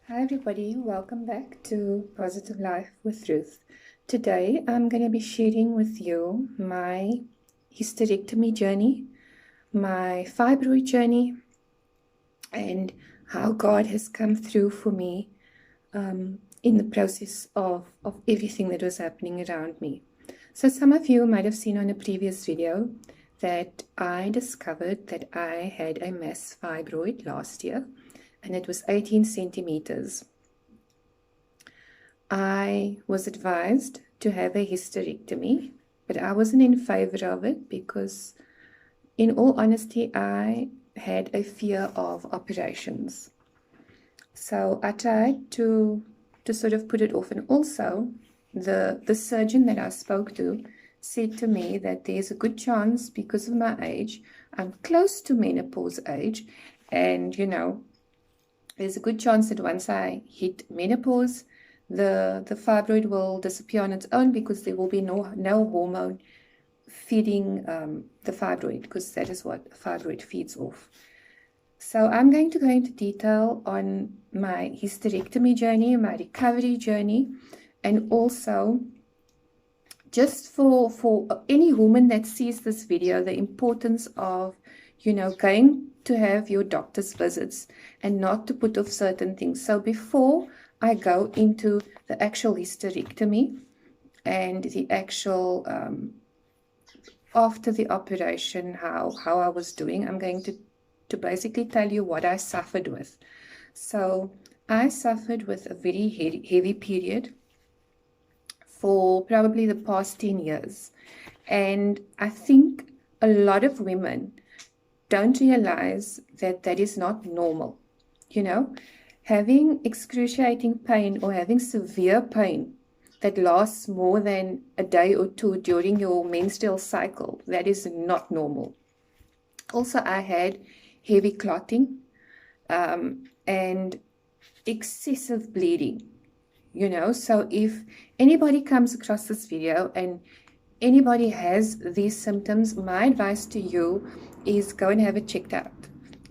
Hi everybody, welcome back to Positive Life with Ruth. Today I'm going to be sharing with you my hysterectomy journey, my fibroid journey, and how God has come through for me in the process of everything that was happening around me. So some of you might have seen on a previous video that I discovered that I had a mass fibroid last year, and it was 18 centimeters. I was advised to have a hysterectomy, but I wasn't in favor of it because, in all honesty, I had a fear of operations. So I tried to sort of put it off. And also, the surgeon that I spoke to said to me that there's a good chance, because of my age, I'm close to menopause age, and there's a good chance that once I hit menopause, the fibroid will disappear on its own because there will be no hormone feeding the fibroid, because that is what a fibroid feeds off. So I'm going to go into detail on my hysterectomy journey, my recovery journey, and also just for any woman that sees this video, the importance of, going to have your doctor's visits and not to put off certain things. So before I go into the actual hysterectomy and the actual, after the operation, how I was doing, I'm going to basically tell you what I suffered with. So I suffered with a very heavy period for probably the past 10 years. And I think a lot of women don't realize that that is not normal. Having excruciating pain or having severe pain that lasts more than a day or two during your menstrual cycle, that is not normal. Also, I had heavy clotting and excessive bleeding. So if anybody comes across this video and anybody has these symptoms, my advice to you is go and have it checked out.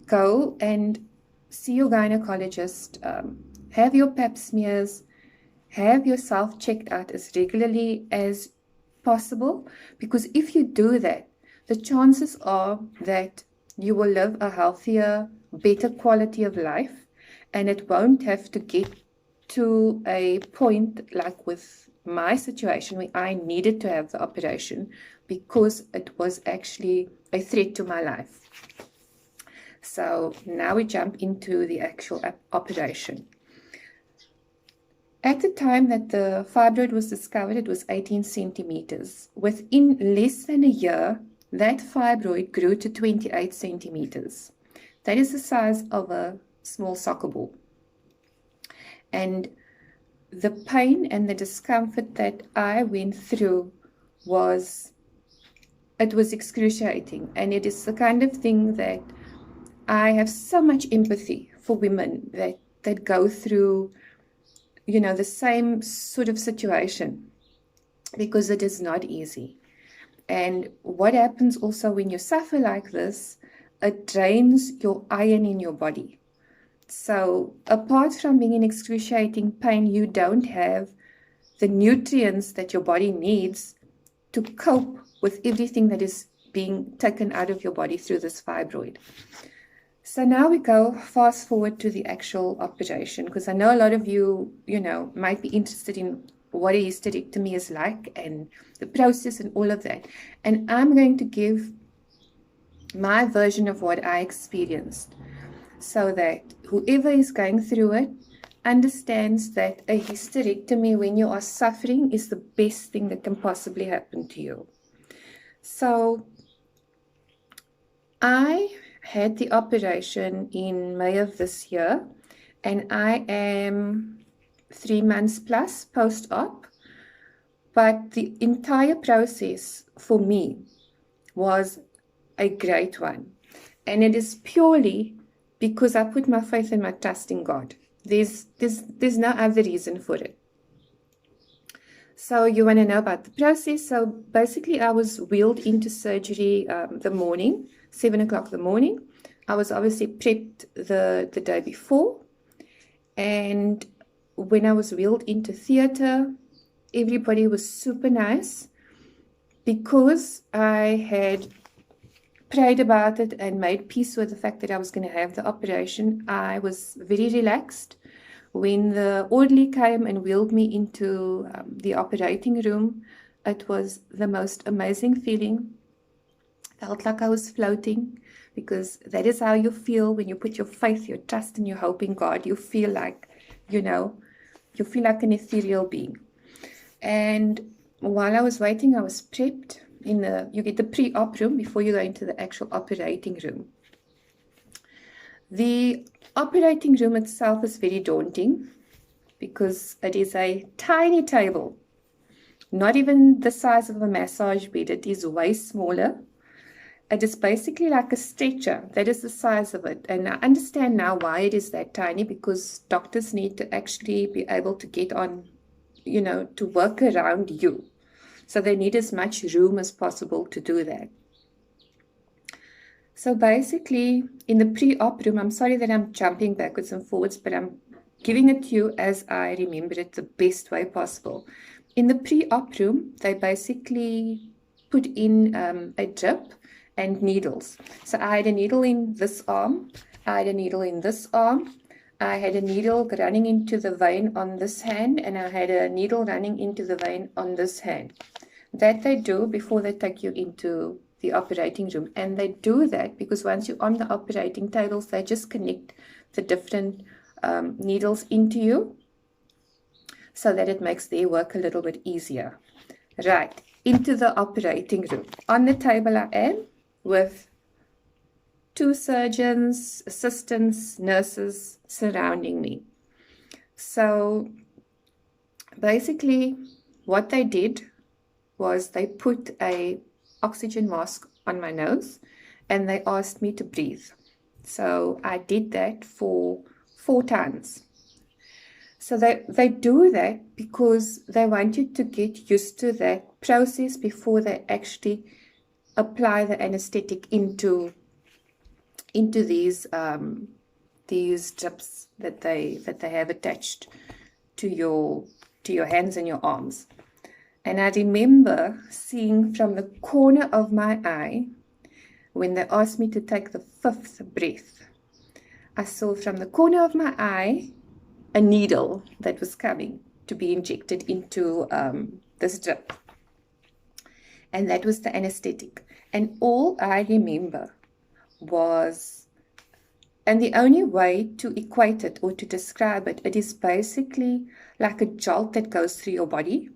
Go and see your gynecologist, have your pap smears, have yourself checked out as regularly as possible, because if you do that, the chances are that you will live a healthier, better quality of life, and it won't have to get to a point like with my situation where I needed to have the operation because it was actually a threat to my life. So now we jump into the actual operation. At the time that the fibroid was discovered, it was 18 centimeters. Within less than a year, that fibroid grew to 28 centimeters. That is the size of a small soccer ball. And the pain and the discomfort that I went through was excruciating. And it is the kind of thing that I have so much empathy for women that go through, the same sort of situation, because it is not easy. And what happens also when you suffer like this, it drains your iron in your body. So apart from being in excruciating pain, you don't have the nutrients that your body needs to cope with everything that is being taken out of your body through this fibroid. So now we go fast forward to the actual operation, because I know a lot of you, might be interested in what a hysterectomy is like and the process and all of that. And I'm going to give my version of what I experienced, so that whoever is going through it understands that a hysterectomy, when you are suffering, is the best thing that can possibly happen to you. So I had the operation in May of this year, and I am 3 months plus post-op, but the entire process for me was a great one, and it is purely because I put my faith and my trust in God. There's no other reason for it. So you want to know about the process. So basically I was wheeled into surgery the morning, 7 o'clock in the morning. I was obviously prepped the day before, And when I was wheeled into theater, everybody was super nice because I had prayed about it and made peace with the fact that I was going to have the operation. I was very relaxed. When the orderly came and wheeled me into the operating room, it was the most amazing feeling. Felt like I was floating, because that is how you feel when you put your faith, your trust, and your hope in God. You feel like, you feel like an ethereal being. And while I was waiting, I was prepped. You get the pre-op room before you go into the actual operating room. The operating room itself is very daunting because it is a tiny table, not even the size of a massage bed. It is way smaller. It is basically like a stretcher. That is the size of it. And I understand now why it is that tiny, because doctors need to actually be able to get on, to work around you. So they need as much room as possible to do that. So basically, in the pre-op room, I'm sorry that I'm jumping backwards and forwards, but I'm giving it to you as I remember it the best way possible. In the pre-op room, they basically put in a drip and needles. So I had a needle in this arm, I had a needle in this arm, I had a needle running into the vein on this hand, and I had a needle running into the vein on this hand. That they do before they take you into the operating room. And they do that because once you're on the operating tables, they just connect the different needles into you so that it makes their work a little bit easier. Right, into the operating room. On the table I am with 2 surgeons, assistants, nurses surrounding me. So basically what they did was they put a oxygen mask on my nose and they asked me to breathe. So I did that for 4 times. So they do that because they want you to get used to that process before they actually apply the anesthetic into these drips that they have attached to your hands and your arms. And I remember seeing from the corner of my eye, when they asked me to take the 5th breath, I saw from the corner of my eye a needle that was coming to be injected into this drip. And that was the anesthetic. And all I remember was, and the only way to equate it or to describe it, it is basically like a jolt that goes through your body.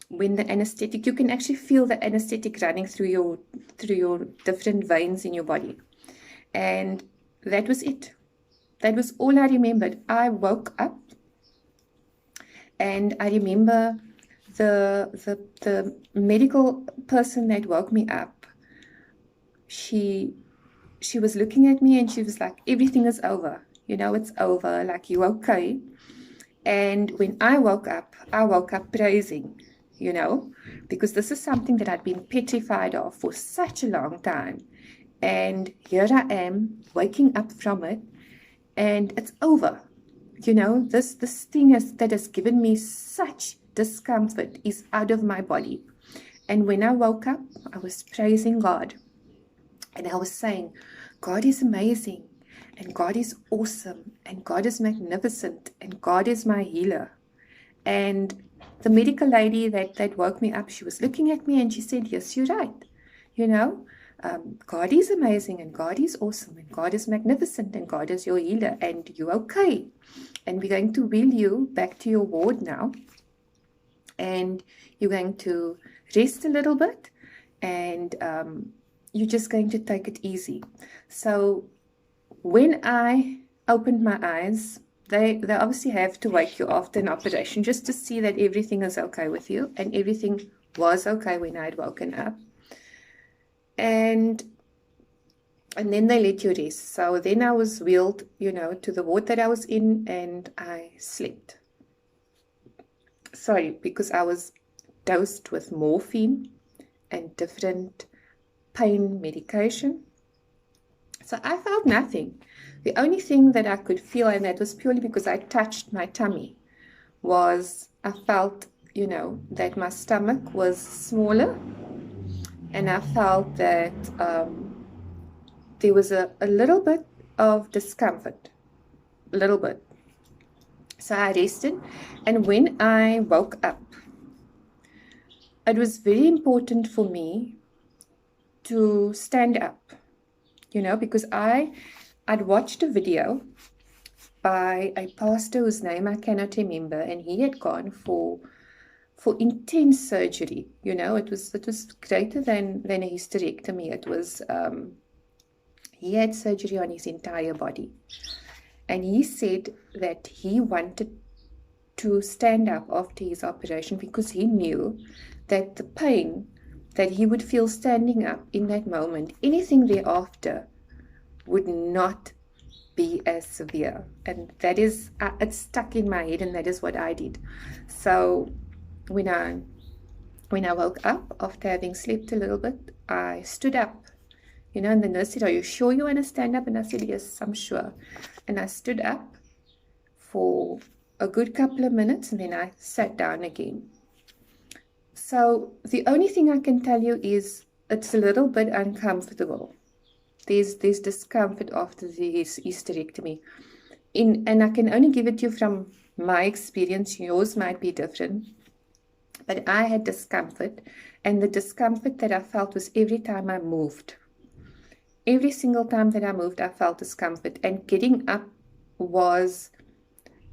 When the anesthetic, you can actually feel the anesthetic running through your different veins in your body. And that was it. That was all I remembered. I woke up and I remember the medical person that woke me up, she was looking at me and she was like, everything is over. It's over. Like, you okay? And when I woke up praising, because this is something that I'd been petrified of for such a long time. And here I am waking up from it and it's over. This thing that has given me such discomfort is out of my body. And when I woke up, I was praising God. And I was saying, God is amazing, and God is awesome, and God is magnificent, and God is my healer. And the medical lady that woke me up, she was looking at me and she said, yes, you're right. God is amazing, and God is awesome, and God is magnificent, and God is your healer, and you're okay. And we're going to wheel you back to your ward now, and you're going to rest a little bit, and you're just going to take it easy. So when I opened my eyes, they obviously have to wake you after an operation just to see that everything is okay with you, and everything was okay when I'd woken up. And then they let you rest. So then I was wheeled, to the ward that I was in, and I slept. Sorry, because I was dosed with morphine and different pain medication. So I felt nothing. The only thing that I could feel, and that was purely because I touched my tummy, was I felt, that my stomach was smaller, and I felt that there was a little bit of discomfort, a little bit. So I rested, and when I woke up, it was very important for me to stand up, because I'd watched a video by a pastor whose name I cannot remember, and he had gone for intense surgery. It was greater than a hysterectomy. It was he had surgery on his entire body, and he said that he wanted to stand up after his operation because he knew that the pain that he would feel standing up in that moment, anything thereafter, would not be as severe. And that is, it's stuck in my head, and that is what I did. So when I woke up after having slept a little bit, I stood up, and the nurse said, "Are you sure you want to stand up?" And I said, "Yes, I'm sure." And I stood up for a good couple of minutes, and then I sat down again. So the only thing I can tell you is it's a little bit uncomfortable. There's discomfort after the hysterectomy. And I can only give it to you from my experience. Yours might be different. But I had discomfort, and the discomfort that I felt was every time I moved. Every single time that I moved, I felt discomfort. And getting up was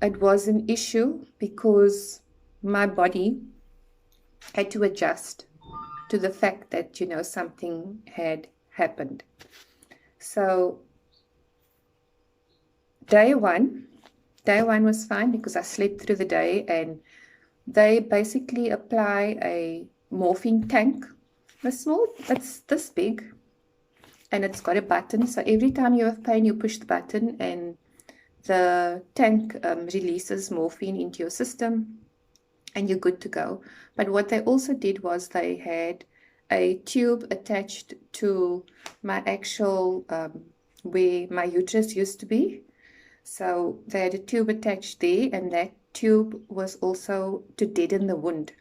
an issue because my body had to adjust to the fact that, something had happened. So day one was fine because I slept through the day, and they basically apply a morphine tank. It's this big, and it's got a button. So every time you have pain, you push the button, and the tank releases morphine into your system, and you're good to go. But what they also did was they had a tube attached to my actual, where my uterus used to be. So they had a tube attached there, and that tube was also to deaden the wound.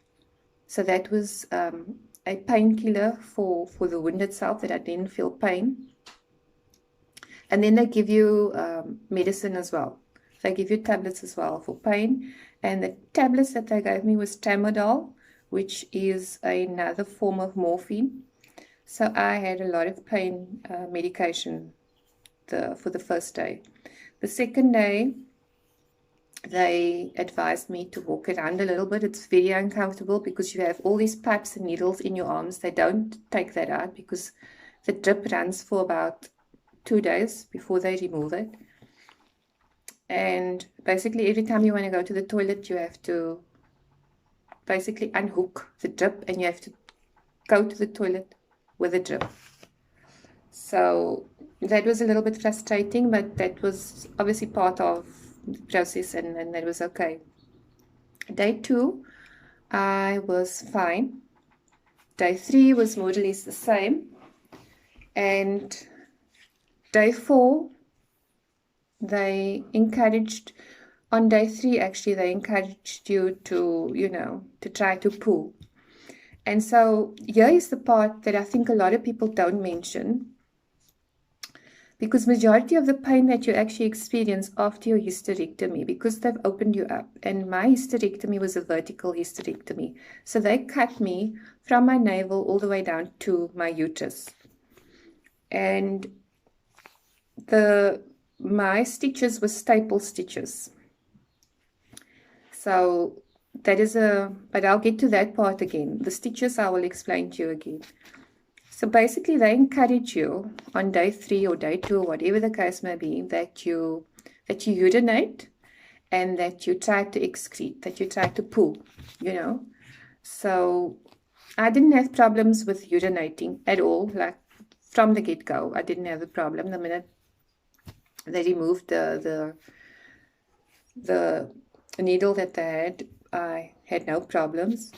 So that was a painkiller for the wound itself, that I didn't feel pain. And then they give you medicine as well. They give you tablets as well for pain. And the tablets that they gave me was Tramadol, which is another form of morphine. So I had a lot of pain medication for the first day. The second day, they advised me to walk around a little bit. It's very uncomfortable because you have all these pipes and needles in your arms. They don't take that out because the drip runs for about 2 days before they remove it. And basically every time you want to go to the toilet, you have to basically unhook the drip, and you have to go to the toilet with a drip. So that was a little bit frustrating, but that was obviously part of the process, and that was okay. Day 2, I was fine. Day 3 was more or less the same. And day 4, they encouraged, on day 3 actually, they encouraged you to, to try to poo. And so here is the part that I think a lot of people don't mention, because majority of the pain that you actually experience after your hysterectomy, because they've opened you up, and my hysterectomy was a vertical hysterectomy. So they cut me from my navel all the way down to my uterus. And my stitches were staple stitches. So that is but I'll get to that part again. The stitches I will explain to you again. So basically they encourage you on day 3 or day 2, or whatever the case may be, that you urinate, and that you try to excrete, that you try to poo, So I didn't have problems with urinating at all. Like from the get-go, I didn't have a problem. The minute they removed the needle that they had, I had no problems.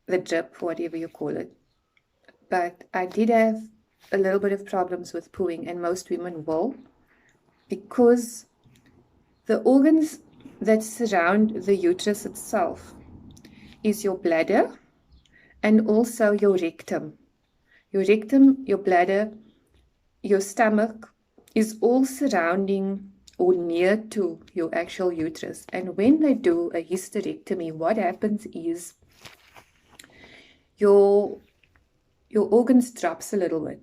The drip, whatever you call it. But I did have a little bit of problems with pooing, and most women will, because the organs that surround the uterus itself is your bladder and also your rectum. Your rectum, your bladder, your stomach is all surrounding or near to your actual uterus. And when they do a hysterectomy, what happens is your organs drops a little bit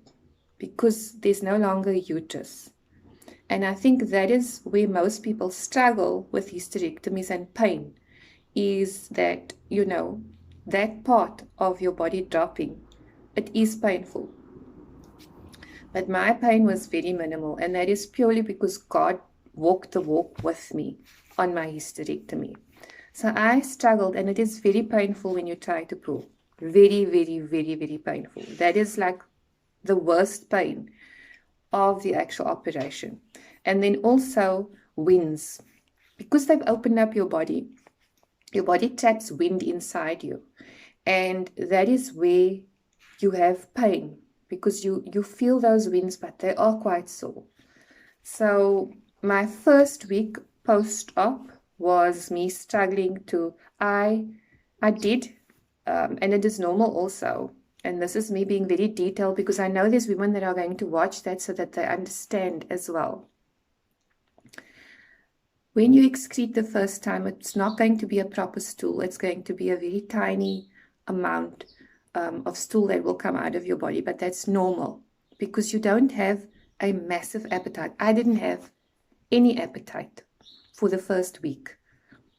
because there's no longer a uterus. And I think that is where most people struggle with hysterectomies and pain, is that, that part of your body dropping, it is painful. But my pain was very minimal, and that is purely because God walked the walk with me on my hysterectomy. So I struggled, and it is very painful when you try to pull. Very, very, very, very painful. That is like the worst pain of the actual operation. And then also winds. Because they've opened up your body traps wind inside you. And that is where you have pain, because you feel those winds, but they are quite sore. So my first week post-op was me struggling to, I did, and it is normal also, and this is me being very detailed because I know there's women that are going to watch that so that they understand as well. When you excrete the first time, it's not going to be a proper stool. It's going to be a very tiny amount of stool that will come out of your body, but that's normal because you don't have a massive appetite. I didn't have any appetite for the first week.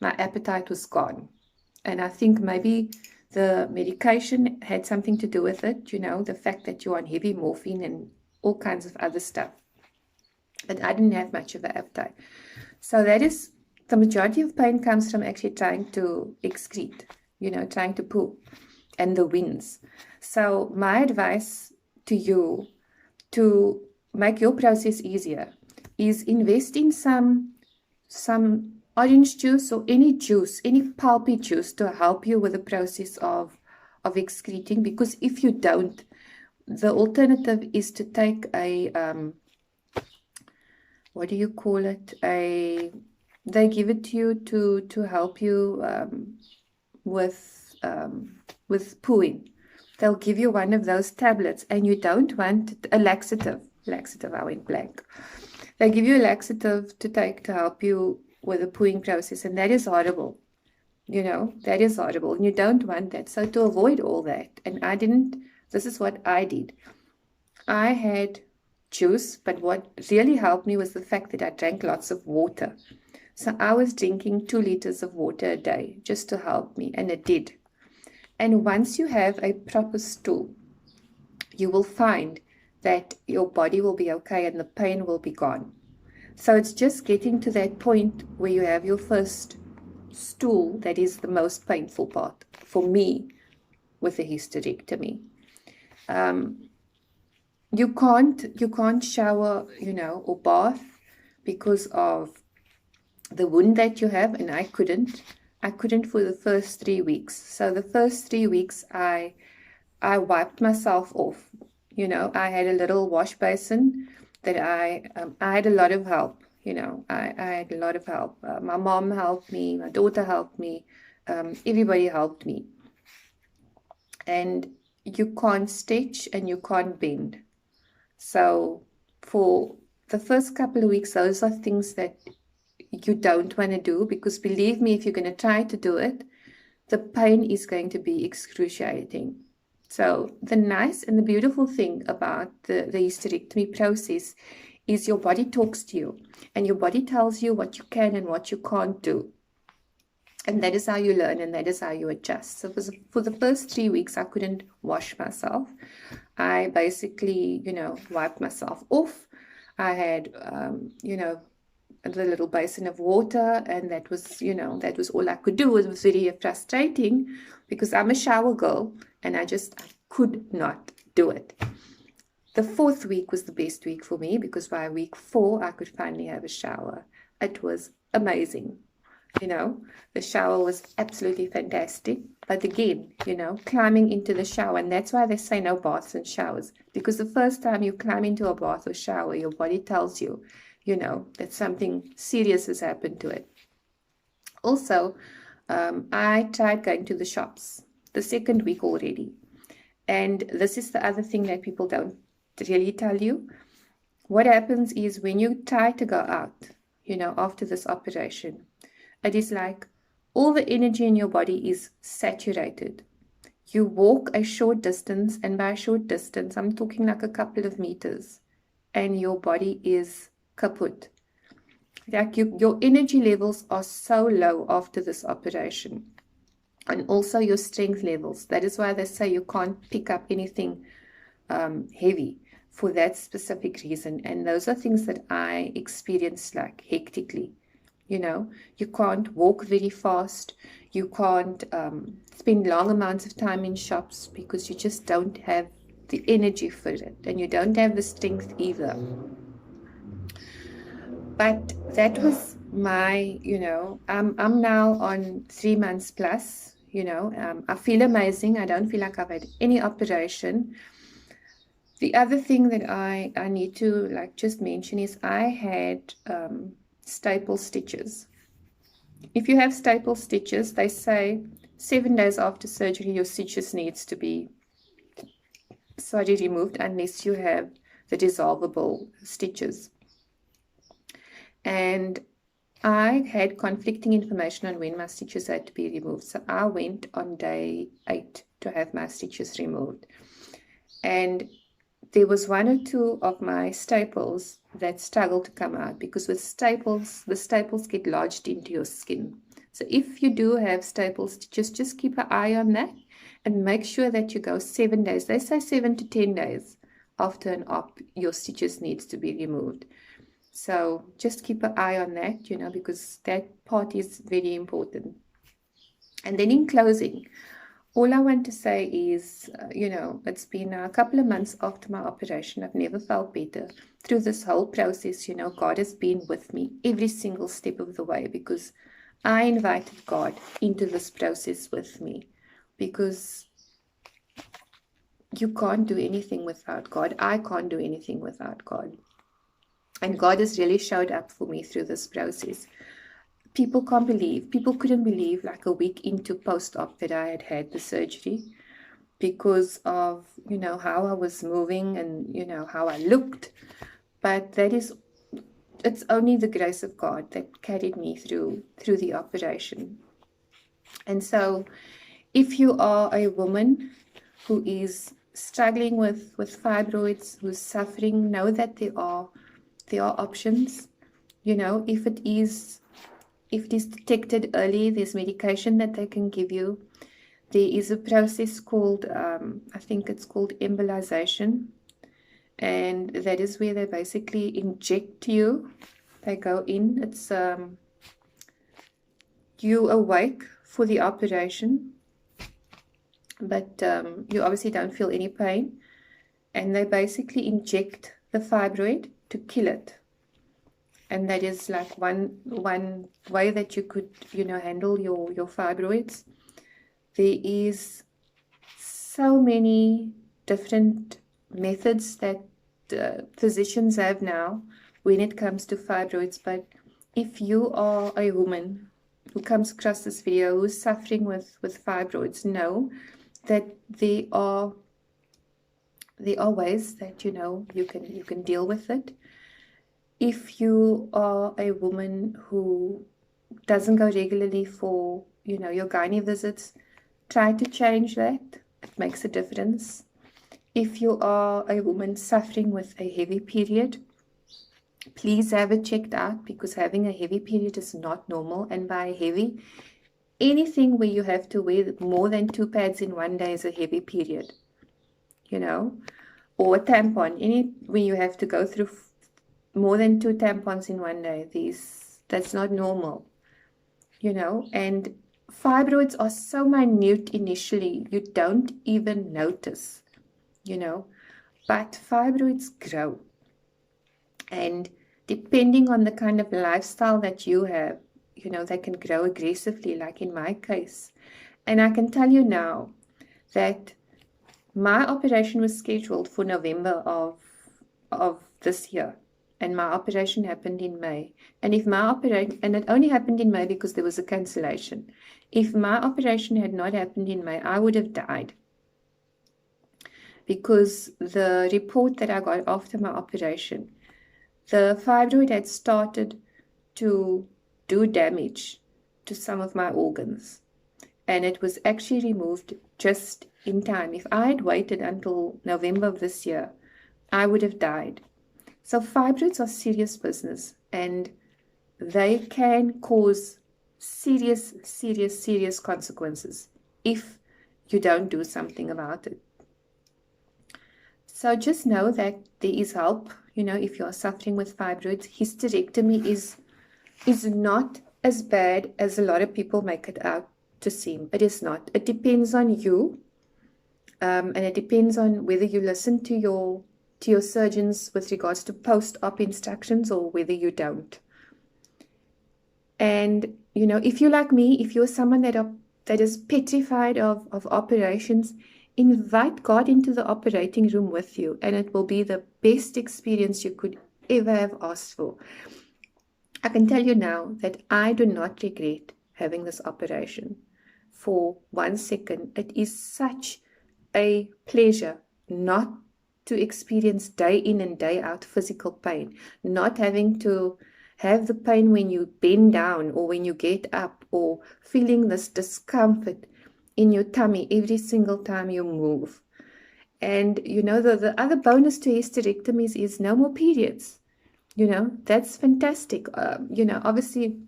My appetite was gone. And I think maybe the medication had something to do with it, the fact that you're on heavy morphine and all kinds of other stuff. But I didn't have much of an appetite. So that is, the majority of pain comes from actually trying to excrete, trying to poo, and the winds. So my advice to you to make your process easier is invest in some orange juice or any juice, any pulpy juice to help you with the process of excreting. Because if you don't, the alternative is to take a what do you call it? They give it to you to help you with pooing. They'll give you one of those tablets, and you don't want a laxative. I went blank. They give you a laxative to take to help you with the pooing process, and that is horrible. That is horrible, and you don't want that. So to avoid all that, and this is what I did. I had juice, but what really helped me was the fact that I drank lots of water. So I was drinking 2 liters of water a day just to help me, and it did. And once you have a proper stool, you will find that your body will be okay and the pain will be gone. So it's just getting to that point where you have your first stool that is the most painful part for me with a hysterectomy. You can't shower, or bath because of the wound that you have, and I couldn't for the first 3 weeks. So the first 3 weeks I wiped myself off. I had a little wash basin that I had a lot of help. I had a lot of help. My mom helped me, my daughter helped me, everybody helped me. And you can't stitch and you can't bend. So for the first couple of weeks, those are things that you don't want to do, because believe me, if you're going to try to do it, the pain is going to be excruciating. So the nice and the beautiful thing about the hysterectomy process is your body talks to you, and your body tells you what you can and what you can't do. And that is how you learn, and that is how you adjust. So for the first 3 weeks, I couldn't wash myself. I basically, wiped myself off. I had, the little basin of water, and that was all I could do. It was very frustrating because I'm a shower girl, and I could not do it. The 4th week was the best week for me, because by week 4, I could finally have a shower. It was amazing. The shower was absolutely fantastic. But again, climbing into the shower, and that's why they say no baths and showers, because the first time you climb into a bath or shower, your body tells you that something serious has happened to it. Also, I tried going to the shops the second week already. And this is the other thing that people don't really tell you. What happens is when you try to go out, after this operation, it is like all the energy in your body is saturated. You walk a short distance, and by a short distance, I'm talking like a couple of meters, and your body is kaput. Like your energy levels are so low after this operation, and also your strength levels. That is why they say you can't pick up anything heavy for that specific reason. And those are things that I experienced like hectically. You can't walk very fast. You can't spend long amounts of time in shops because you just don't have the energy for it, and you don't have the strength either. But that was my, I'm now on 3 months plus. I feel amazing. I don't feel like I've had any operation. The other thing that I need to just mention is I had staple stitches. If you have staple stitches, they say 7 days after surgery, your stitches needs to be removed unless you have the dissolvable stitches. And I had conflicting information on when my stitches had to be removed. So I went on day 8 to have my stitches removed. And there was 1 or 2 of my staples that struggled to come out, because with staples, the staples get lodged into your skin. So if you do have staples, just keep an eye on that and make sure that you go 7 days. They say 7 to 10 days after an op, your stitches needs to be removed. So just keep an eye on that, because that part is very important. And then in closing, all I want to say is, it's been a couple of months after my operation. I've never felt better. Through this whole process, God has been with me every single step of the way, because I invited God into this process with me, because you can't do anything without God. I can't do anything without God. And God has really showed up for me through this process. People couldn't believe like a week into post-op that I had the surgery, because of, how I was moving and, how I looked. But it's only the grace of God that carried me through the operation. And so if you are a woman who is struggling with fibroids, who's suffering, know that there are options. If it is detected early, there's medication that they can give you. There is a process called, I think it's called embolization, and that is where they basically inject you. They go in. It's you awake for the operation, but you obviously don't feel any pain, and they basically inject the fibroid to kill it. And that is like one way that you could, handle your fibroids. There is so many different methods that physicians have now when it comes to fibroids. But if you are a woman who comes across this video who's suffering with fibroids, know that there are ways that you can deal with it. If you are a woman who doesn't go regularly for your gynae visits, try to change that. It makes a difference. If you are a woman suffering with a heavy period, please have it checked out, because having a heavy period is not normal. And by heavy, anything where you have to wear more than 2 pads in one day is a heavy period, or a tampon. When you have to go through more than 2 tampons in one day, that's not normal, and fibroids are so minute initially, you don't even notice, but fibroids grow. And depending on the kind of lifestyle that you have, they can grow aggressively, like in my case. And I can tell you now that my operation was scheduled for November of this year. and my operation happened in May. And if my operation, and it only happened in May because there was a cancellation. If my operation had not happened in May, I would have died. Because the report that I got after my operation, the fibroid had started to do damage to some of my organs. And it was actually removed just in time. If I had waited until November of this year, I would have died. So fibroids are serious business, and they can cause serious consequences if you don't do something about it. So just know that there is help, if you're suffering with fibroids. Hysterectomy is not as bad as a lot of people make it out to seem. It is not. It depends on you, and it depends on whether you listen to your surgeons with regards to post-op instructions or whether you don't. And if you're like me, if you're someone that is petrified of operations, invite God into the operating room with you, and it will be the best experience you could ever have asked for. I can tell you now that I do not regret having this operation for 1 second. It is such a pleasure not to experience day in and day out physical pain, not having to have the pain when you bend down or when you get up, or feeling this discomfort in your tummy every single time you move. And the other bonus to hysterectomies is no more periods. That's fantastic. Obviously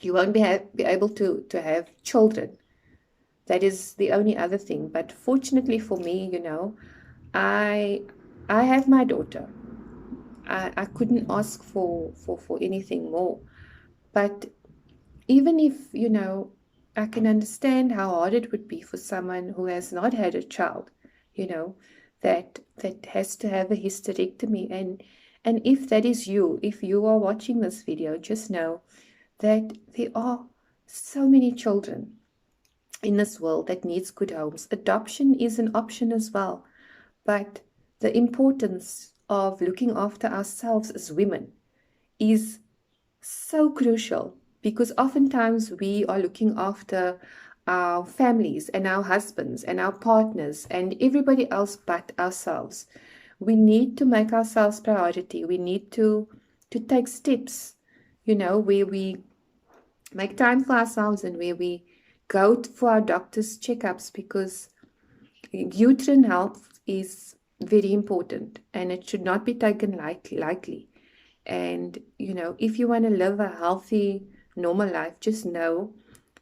you won't be able to have children. That is the only other thing. But fortunately for me, I have my daughter. I couldn't ask for anything more. But even if, I can understand how hard it would be for someone who has not had a child, that has to have a hysterectomy. And if that is you, if you are watching this video, just know that there are so many children in this world that needs good homes. Adoption is an option as well. But the importance of looking after ourselves as women is so crucial, because oftentimes we are looking after our families and our husbands and our partners and everybody else but ourselves. We need to make ourselves priority. We need to take steps, where we make time for ourselves and where we go for our doctor's checkups, because uterine health is very important and it should not be taken lightly. And, if you want to live a healthy, normal life, just know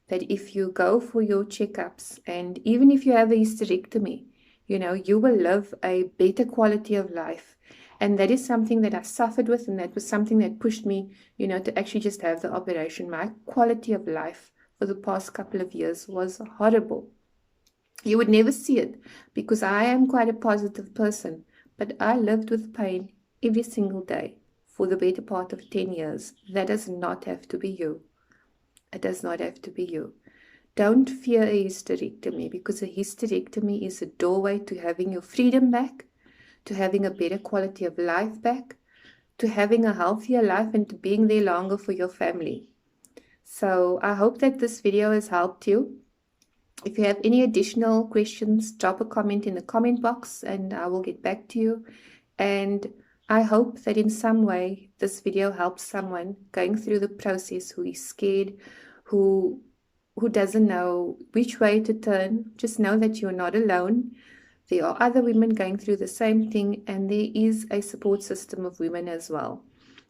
that if you go for your checkups, and even if you have a hysterectomy, you will live a better quality of life. And that is something that I suffered with, and that was something that pushed me, to actually just have the operation. My quality of life for the past couple of years was horrible. You would never see it because I am quite a positive person, but I lived with pain every single day for the better part of 10 years. That does not have to be you. It does not have to be you. Don't fear a hysterectomy, because a hysterectomy is a doorway to having your freedom back, to having a better quality of life back, to having a healthier life, and to being there longer for your family. So I hope that this video has helped you. If you have any additional questions, drop a comment in the comment box and I will get back to you. And I hope that in some way this video helps someone going through the process who is scared, who doesn't know which way to turn. Just know that you're not alone. There are other women going through the same thing, and there is a support system of women as well.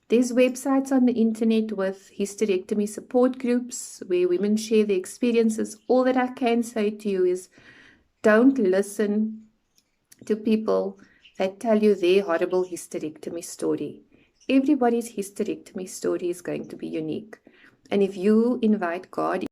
There's websites on the internet with hysterectomy support groups where women share their experiences. All that I can say to you is don't listen to people that tell you their horrible hysterectomy story. Everybody's hysterectomy story is going to be unique. And if you invite God